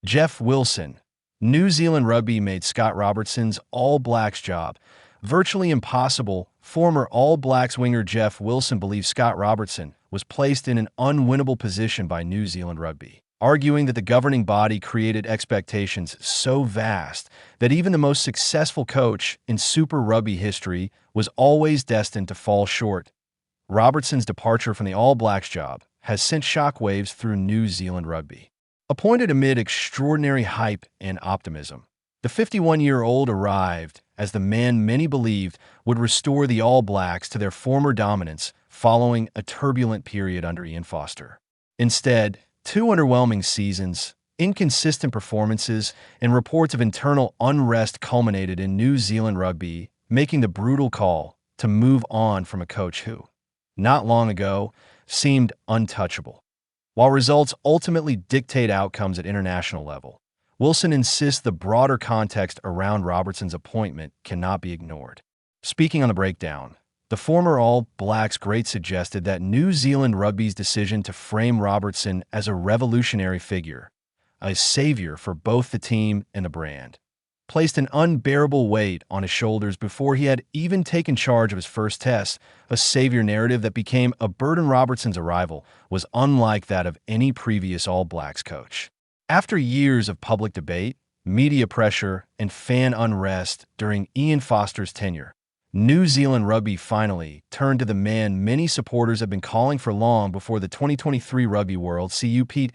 Jeff Wilson. New Zealand Rugby made Scott Robertson's All Blacks job virtually impossible. Former All Blacks winger Jeff Wilson believes Scott Robertson was placed in an unwinnable position by New Zealand Rugby, arguing that the governing body created expectations so vast that even the most successful coach in Super Rugby history was always destined to fall short. Robertson's departure from the All Blacks job has sent shockwaves through New Zealand Rugby. Appointed amid extraordinary hype and optimism, the 51-year-old arrived as the man many believed would restore the All Blacks to their former dominance following a turbulent period under Ian Foster. Instead, two underwhelming seasons, inconsistent performances, and reports of internal unrest culminated in New Zealand Rugby making the brutal call to move on from a coach who, not long ago, seemed untouchable. While results ultimately dictate outcomes at international level, Wilson insists the broader context around Robertson's appointment cannot be ignored. Speaking on the breakdown, the former All Blacks great suggested that New Zealand Rugby's decision to frame Robertson as a revolutionary figure, a savior for both the team and the brand, placed an unbearable weight on his shoulders before he had even taken charge of his first test. A savior narrative that became a burden. Robertson's arrival was unlike that of any previous All Blacks coach. After years of public debate, media pressure, and fan unrest during Ian Foster's tenure, New Zealand Rugby finally turned to the man many supporters have been calling for long before the 2023 Rugby World Cup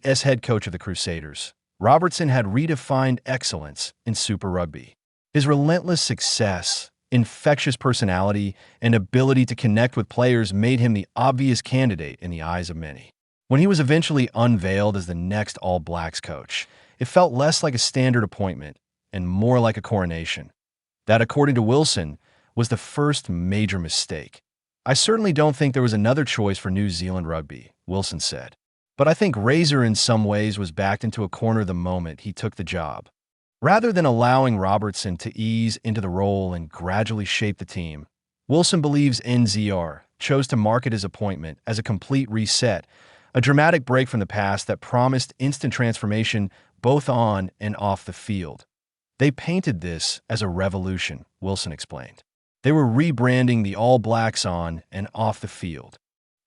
as head coach of the Crusaders. Robertson had redefined excellence in Super Rugby. His relentless success, infectious personality, and ability to connect with players made him the obvious candidate in the eyes of many. When he was eventually unveiled as the next All Blacks coach, it felt less like a standard appointment and more like a coronation. That, according to Wilson, was the first major mistake. "I certainly don't think there was another choice for New Zealand Rugby," Wilson said. "But I think Razor in some ways was backed into a corner the moment he took the job." Rather than allowing Robertson to ease into the role and gradually shape the team, Wilson believes NZR chose to market his appointment as a complete reset, a dramatic break from the past that promised instant transformation both on and off the field. "They painted this as a revolution," Wilson explained. "They were rebranding the All Blacks on and off the field."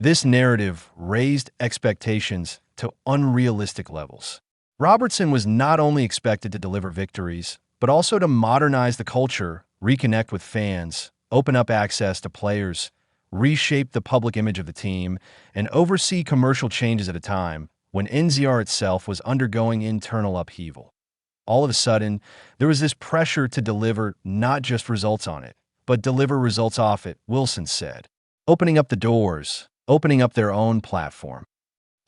This narrative raised expectations to unrealistic levels. Robertson was not only expected to deliver victories, but also to modernize the culture, reconnect with fans, open up access to players, reshape the public image of the team, and oversee commercial changes at a time when NZR itself was undergoing internal upheaval. All of a sudden, there was this pressure to deliver not just results on it, but deliver results off it, Wilson said. Opening up the doors, opening up their own platform.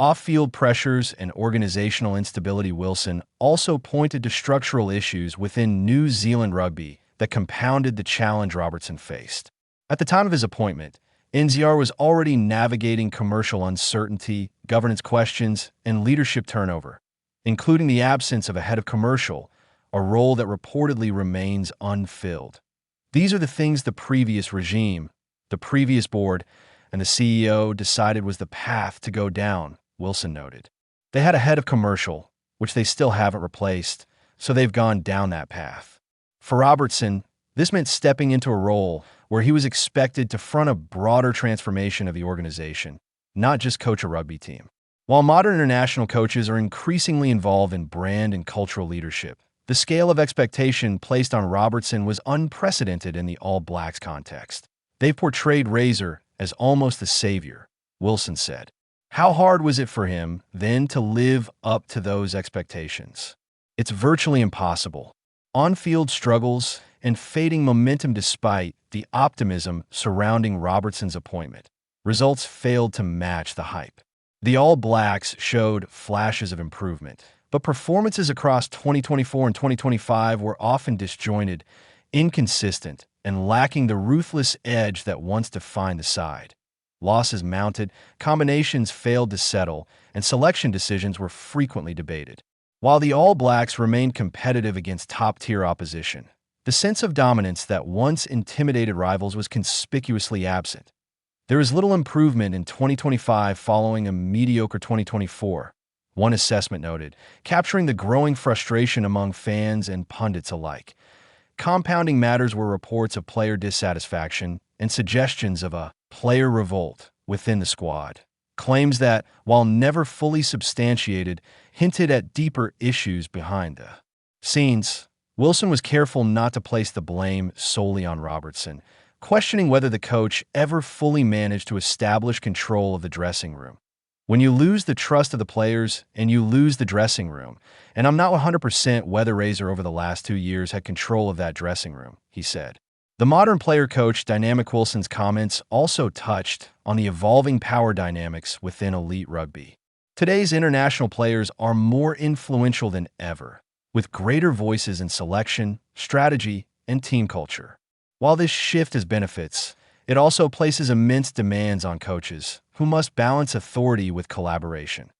Off-field pressures and organizational instability. Wilson also pointed to structural issues within New Zealand Rugby that compounded the challenge Robertson faced. At the time of his appointment, NZR was already navigating commercial uncertainty, governance questions, and leadership turnover, including the absence of a head of commercial, a role that reportedly remains unfilled. These are the things the previous regime, the previous board, and the CEO decided was the path to go down, Wilson noted. They had a head of commercial, which they still haven't replaced, so they've gone down that path. For Robertson, this meant stepping into a role where he was expected to front a broader transformation of the organization, not just coach a rugby team. While modern international coaches are increasingly involved in brand and cultural leadership, the scale of expectation placed on Robertson was unprecedented in the All Blacks context. They've portrayed Razor as almost the savior, Wilson said. How hard was it for him, then, to live up to those expectations? It's virtually impossible. On-field struggles and fading momentum despite the optimism surrounding Robertson's appointment. Results failed to match the hype. The All Blacks showed flashes of improvement, but performances across 2024 and 2025 were often disjointed, inconsistent, and lacking the ruthless edge that once defined the side. Losses mounted, combinations failed to settle, and selection decisions were frequently debated. While the All Blacks remained competitive against top-tier opposition, the sense of dominance that once intimidated rivals was conspicuously absent. There is little improvement in 2025 following a mediocre 2024, one assessment noted, capturing the growing frustration among fans and pundits alike. Compounding matters were reports of player dissatisfaction and suggestions of a player revolt within the squad. Claims that, while never fully substantiated, hinted at deeper issues behind the scenes. Wilson was careful not to place the blame solely on Robertson, questioning whether the coach ever fully managed to establish control of the dressing room. When you lose the trust of the players and you lose the dressing room, and I'm not 100% whether Razor over the last 2 years had control of that dressing room, he said. The modern player coach Dynamic Wilson's comments also touched on the evolving power dynamics within elite rugby. Today's international players are more influential than ever, with greater voices in selection, strategy, and team culture. While this shift has benefits, it also places immense demands on coaches, who must balance authority with collaboration.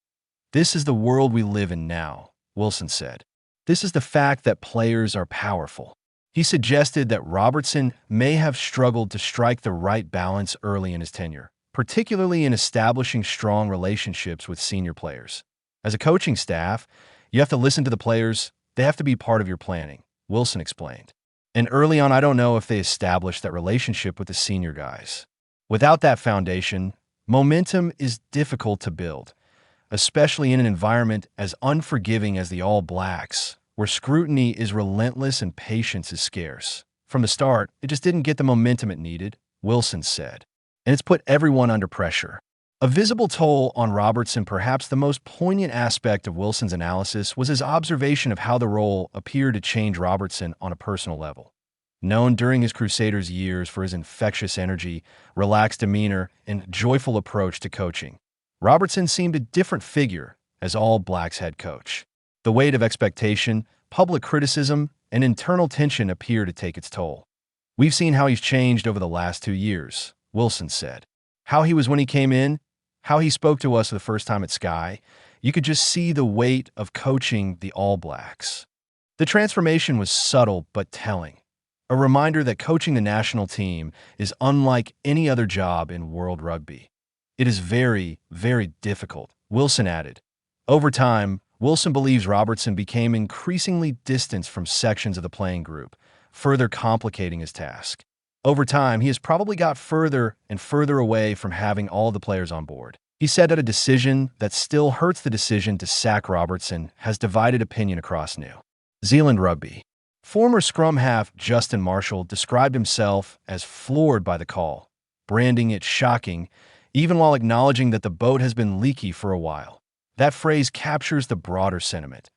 This is the world we live in now, Wilson said. This is the fact that players are powerful. He suggested that Robertson may have struggled to strike the right balance early in his tenure, particularly in establishing strong relationships with senior players. As a coaching staff, you have to listen to the players. They have to be part of your planning, Wilson explained. And early on, I don't know if they established that relationship with the senior guys. Without that foundation, momentum is difficult to build, especially in an environment as unforgiving as the All Blacks, where scrutiny is relentless and patience is scarce. From the start, it just didn't get the momentum it needed, Wilson said. And it's put everyone under pressure. A visible toll on Robertson, perhaps the most poignant aspect of Wilson's analysis, was his observation of how the role appeared to change Robertson on a personal level. Known during his Crusaders years for his infectious energy, relaxed demeanor, and joyful approach to coaching, Robertson seemed a different figure as All Blacks head coach. The weight of expectation, public criticism, and internal tension appear to take its toll. We've seen how he's changed over the last 2 years, Wilson said. How he was when he came in, how he spoke to us for the first time at Sky, you could just see the weight of coaching the All Blacks. The transformation was subtle but telling. A reminder that coaching the national team is unlike any other job in world rugby. It is very, very difficult, Wilson added. Over time, Wilson believes Robertson became increasingly distanced from sections of the playing group, further complicating his task. Over time, he has probably got further and further away from having all the players on board. He said that a decision that still hurts the decision to sack Robertson has divided opinion across New Zealand Rugby. Former scrum half Justin Marshall described himself as floored by the call, branding it shocking, even while acknowledging that the boat has been leaky for a while. That phrase captures the broader sentiment.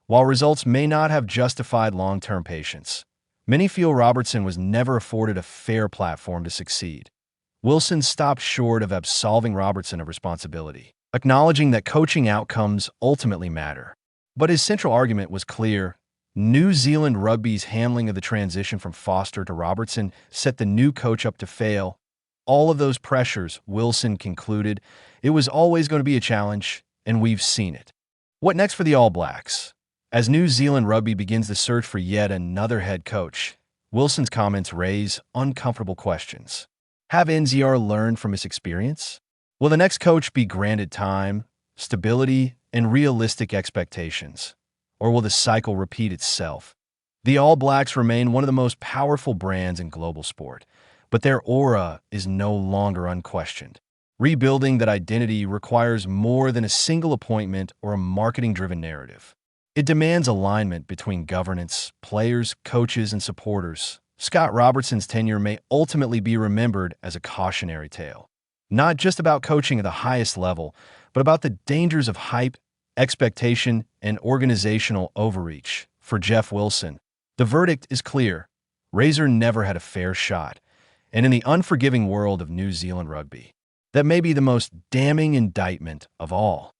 While results may not have justified long-term patience, many feel Robertson was never afforded a fair platform to succeed. Wilson stopped short of absolving Robertson of responsibility, acknowledging that coaching outcomes ultimately matter. But his central argument was clear. New Zealand Rugby's handling of the transition from Foster to Robertson set the new coach up to fail. All of those pressures, Wilson concluded, it was always going to be a challenge, and we've seen it. What next for the All Blacks? As New Zealand Rugby begins the search for yet another head coach, Wilson's comments raise uncomfortable questions. Have NZR learned from his experience? Will the next coach be granted time, stability, and realistic expectations? Or will the cycle repeat itself? The All Blacks remain one of the most powerful brands in global sport, but their aura is no longer unquestioned. Rebuilding that identity requires more than a single appointment or a marketing-driven narrative. It demands alignment between governance, players, coaches, and supporters. Scott Robertson's tenure may ultimately be remembered as a cautionary tale, not just about coaching at the highest level, but about the dangers of hype, expectation, and organizational overreach. For Jeff Wilson, the verdict is clear. Razor never had a fair shot, and in the unforgiving world of New Zealand Rugby, that may be the most damning indictment of all.